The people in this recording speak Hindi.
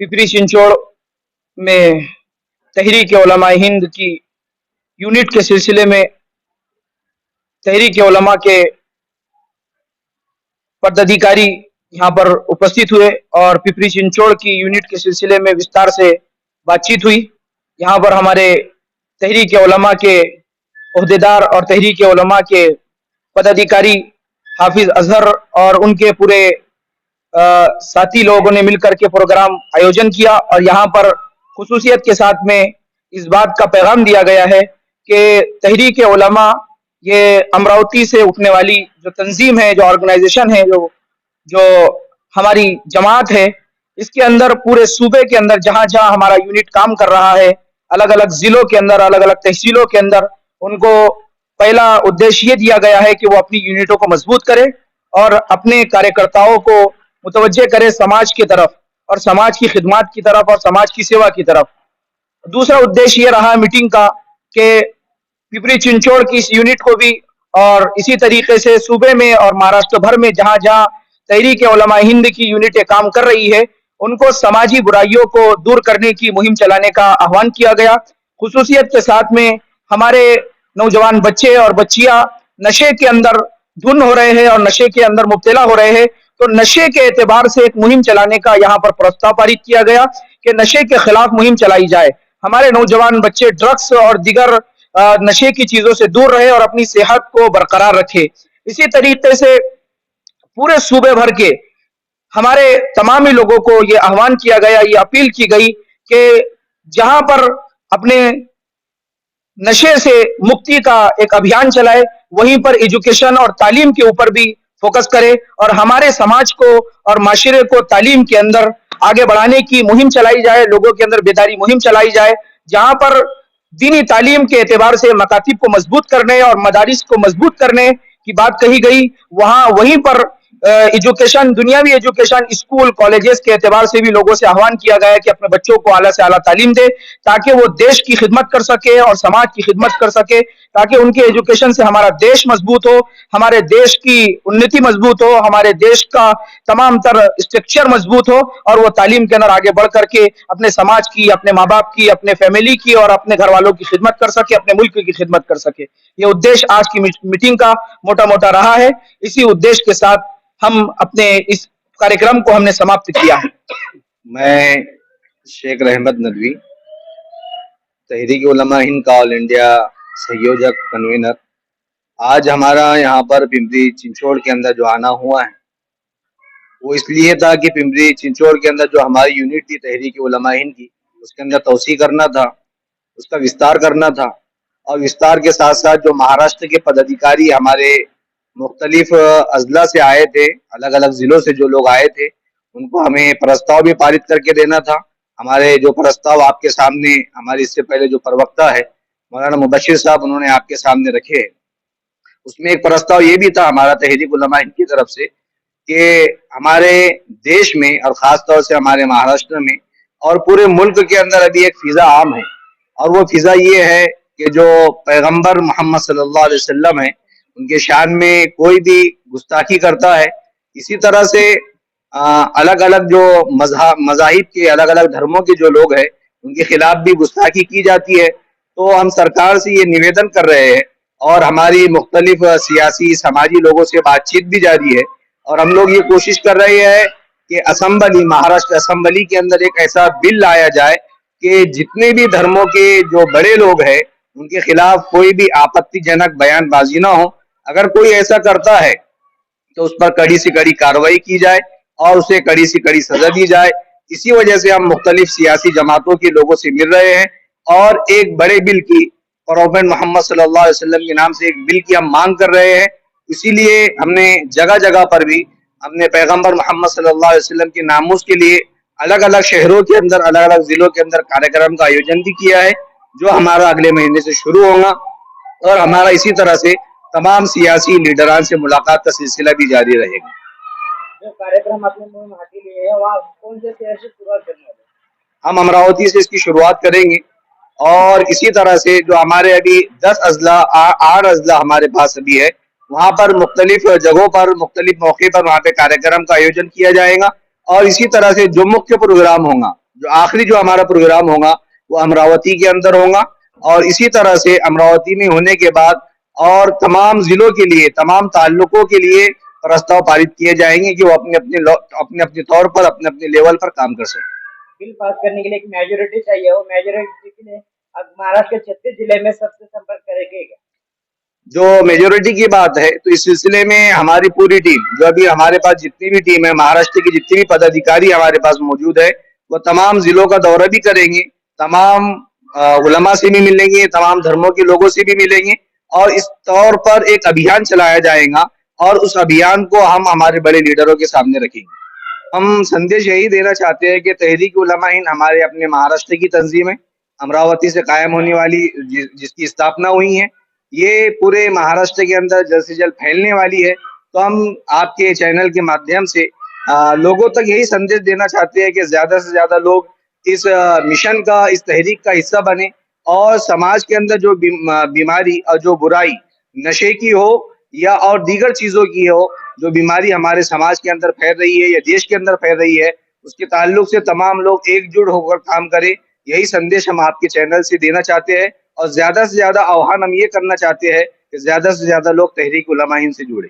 पिपरी चिंचोड़ में तहरीक उलमा हिंद की यूनिट के सिलसिले में तहरीक उलमा के पदाधिकारी यहाँ पर उपस्थित हुए और पिपरी चिंचोड़ की यूनिट के सिलसिले में विस्तार से बातचीत हुई। यहाँ पर हमारे तहरीक उलमा के ओहदेदार और तहरीक उलमा के पदाधिकारी हाफिज अजहर और उनके पूरे साथी लोगों ने मिलकर के प्रोग्राम आयोजन किया और यहाँ पर खुसूसियत के साथ में इस बात का पैगाम दिया गया है कि तहरीक उलमा ये अमरावती से उठने वाली जो तंजीम है, जो ऑर्गेनाइजेशन है, जो हमारी जमात है, इसके अंदर पूरे सूबे के अंदर जहां जहां हमारा यूनिट काम कर रहा है, अलग अलग जिलों के अंदर, अलग अलग तहसीलों के अंदर, उनको पहला उद्देश्य ये दिया गया है कि वो अपनी यूनिटों को मजबूत करे और अपने कार्यकर्ताओं को मुतवज्जे करे समाज की तरफ और समाज की खिदमत की तरफ और समाज की सेवा की तरफ। दूसरा उद्देश्य ये रहा मीटिंग का कि पिपरी चिंचोड़ की इस यूनिट को भी और इसी तरीके से सूबे में और महाराष्ट्र भर में जहां जहां तहरीक उलमा हिंद की यूनिटें काम कर रही है, उनको समाजी बुराइयों को दूर करने की मुहिम चलाने का आह्वान किया गया। खुसूसियत के साथ में हमारे नौजवान बच्चे और बच्चियां नशे के अंदर धुन हो रहे हैं और नशे के अंदर मुब्तला हो रहे हैं, तो नशे के एतबार से एक मुहिम चलाने का यहाँ पर प्रस्ताव पारित किया गया कि नशे के खिलाफ मुहिम चलाई जाए। हमारे नौजवान बच्चे ड्रग्स और दीगर नशे की चीजों से दूर रहे और अपनी सेहत को बरकरार रखे। इसी तरीके से पूरे सूबे भर के हमारे तमाम ही लोगों को ये आह्वान किया गया, ये अपील की गई कि जहां पर अपने नशे से मुक्ति का एक अभियान चलाए, वहीं पर एजुकेशन और तालीम के ऊपर भी फोकस करे और हमारे समाज को और माशरे को तालीम के अंदर आगे बढ़ाने की मुहिम चलाई जाए, लोगों के अंदर बेदारी मुहिम चलाई जाए। जहां पर दीनी तालीम के एतबार से मकातिब को मजबूत करने और मदारिस को मजबूत करने की बात कही गई, वहीं पर एजुकेशन, दुनियावी एजुकेशन, स्कूल कॉलेजेस के एतबार से भी लोगों से आह्वान किया गया है कि अपने बच्चों को आला से आला तालीम दे ताकि वो देश की खिदमत कर सके और समाज की खिदमत कर सके, ताकि उनके एजुकेशन से हमारा देश मजबूत हो, हमारे देश की उन्नति मजबूत हो, हमारे देश का तमाम तर स्ट्रक्चर मजबूत हो और वो तालीम के अंदर आगे बढ़ करके अपने समाज की, अपने माँ बाप की, अपने फैमिली की और अपने घर वालों की खिदमत कर सके, अपने मुल्क की खिदमत कर सके। ये उद्देश्य आज की मीटिंग का मोटा मोटा रहा है। इसी उद्देश्य के साथ हम अपने इस कार्यक्रम को हमने समाप्त किया है। मैं शेख रहमत नदवी, तहरीक उलमा हिंद का ऑल इंडिया संयोजक कन्वीनर। आज हमारा यहाँ पर पिंपरी चिंचोड़ के अंदर जो आना हुआ है वो इसलिए था कि पिंपरी चिंचोड़ के अंदर जो हमारी यूनिट थी तहरीक उलमा हिंद की, उसके अंदर तौसी करना था, उसका विस्तार करना था और विस्तार के साथ साथ जो महाराष्ट्र के पदाधिकारी हमारे मुख्तलिफ अजला से आए थे, अलग अलग जिलों से जो लोग आए थे, उनको हमें प्रस्ताव भी पारित करके देना था। हमारे जो प्रस्ताव आपके सामने हमारे इससे पहले जो प्रवक्ता है मौलाना मुबशिर साहब, उन्होंने आपके सामने रखे, उसमें एक प्रस्ताव ये भी था हमारा तहरीक उलमा हिंद की तरफ से कि हमारे देश में और ख़ास तौर से हमारे महाराष्ट्र में और पूरे मुल्क के अंदर अभी एक फिज़ा आम है और वो फिज़ा ये है कि जो पैगंबर मोहम्मद सल्लल्लाहु अलैहि वसल्लम है, उनके शान में कोई भी गुस्ताखी करता है, इसी तरह से अलग अलग जो मज़ाहिब के, अलग अलग धर्मों के जो लोग हैं, उनके खिलाफ भी गुस्ताखी की जाती है। तो हम सरकार से ये निवेदन कर रहे हैं और हमारी मुख्तलिफ सियासी समाजी लोगों से बातचीत भी जारी है और हम लोग ये कोशिश कर रहे हैं कि असम्बली, महाराष्ट्र असम्बली के अंदर एक ऐसा बिल लाया जाए कि जितने भी धर्मों के जो बड़े लोग हैं उनके खिलाफ कोई भी आपत्तिजनक बयानबाजी ना हो। अगर कोई ऐसा करता है तो उस पर कड़ी से कड़ी कार्रवाई की जाए और उसे कड़ी से कड़ी सजा दी जाए। इसी वजह से हम मुख्तलिफ सियासी जमातों के लोगों से मिल रहे हैं और एक बड़े बिल की, प्रोफेट मोहम्मद सल्लल्लाहु अलैहि वसल्लम के नाम से एक बिल की हम मांग कर रहे हैं। इसीलिए हमने जगह जगह पर भी हमने पैगंबर मोहम्मद सल्लल्लाहु अलैहि वसल्लम के नामूस के लिए अलग अलग शहरों के अंदर, अलग अलग जिलों के अंदर कार्यक्रम का आयोजन भी किया है, जो हमारा अगले महीने से शुरू होगा और हमारा इसी तरह से तमाम सियासी लीडरान से मुलाकात का सिलसिला भी जारी रहेगा। जो कार्यक्रम आपने हाथी लिए है, वहाँ कौन से शहर से शुरुआत करने वाले? हम अमरावती से इसकी शुरुआत करेंगे और इसी तरह से जो हमारे अभी 10 अजला, 8 अजला हमारे पास अभी है, वहाँ पर मुख्तलिफ जगहों पर, मुख्तलिफ मौके पर वहाँ पे कार्यक्रम का आयोजन किया जाएगा और इसी तरह से जो मुख्य प्रोग्राम होगा जो आखिरी जो हमारा प्रोग्राम होगा वो अमरावती के अंदर होगा, और इसी तरह से अमरावती में होने के बाद और तमाम जिलों के लिए, तमाम ताल्लुकों के लिए प्रस्ताव पारित किए जाएंगे कि वो अपने अपने तौर पर, अपने अपने लेवल पर काम कर सकें। बिल पास करने के लिए एक मेजोरिटी चाहिए, वो मेजोरिटी के लिए अब महाराष्ट्र के 36 जिले में सबसे संपर्क करेंगे क्या? जो मेजोरिटी की बात है, तो इस सिलसिले में हमारी पूरी टीम, जो अभी हमारे पास जितनी भी टीम है, महाराष्ट्र की जितनी भी पदाधिकारी हमारे पास मौजूद है, वो तमाम जिलों का दौरा भी करेंगे, तमाम उलमा से भी मिलेंगे, तमाम धर्मों के लोगों से भी मिलेंगे, और इस तौर पर एक अभियान चलाया जाएगा, और उस अभियान को हम हमारे बड़े लीडरों के सामने रखेंगे। हम संदेश यही देना चाहते हैं कि तहरीक उलमा हिंद हमारे अपने महाराष्ट्र की तंजीम है, अमरावती से कायम होने वाली, जिसकी स्थापना हुई है, ये पूरे महाराष्ट्र के अंदर जल्द से जल्द फैलने वाली है। तो हम आपके चैनल के माध्यम से लोगों तक यही संदेश देना चाहते हैं कि ज्यादा से ज्यादा लोग इस मिशन का, इस तहरीक का हिस्सा बने, और समाज के अंदर जो बीमारी और जो बुराई नशे की हो या और दीगर चीजों की हो, जो बीमारी हमारे समाज के अंदर फैल रही है या देश के अंदर फैल रही है, उसके ताल्लुक से तमाम लोग एकजुट होकर काम करें। यही संदेश हम आपके चैनल से देना चाहते हैं, और ज्यादा से ज्यादा आह्वान हम ये करना चाहते हैं कि ज्यादा से ज्यादा लोग तहरीक उलमा हिंद से जुड़े।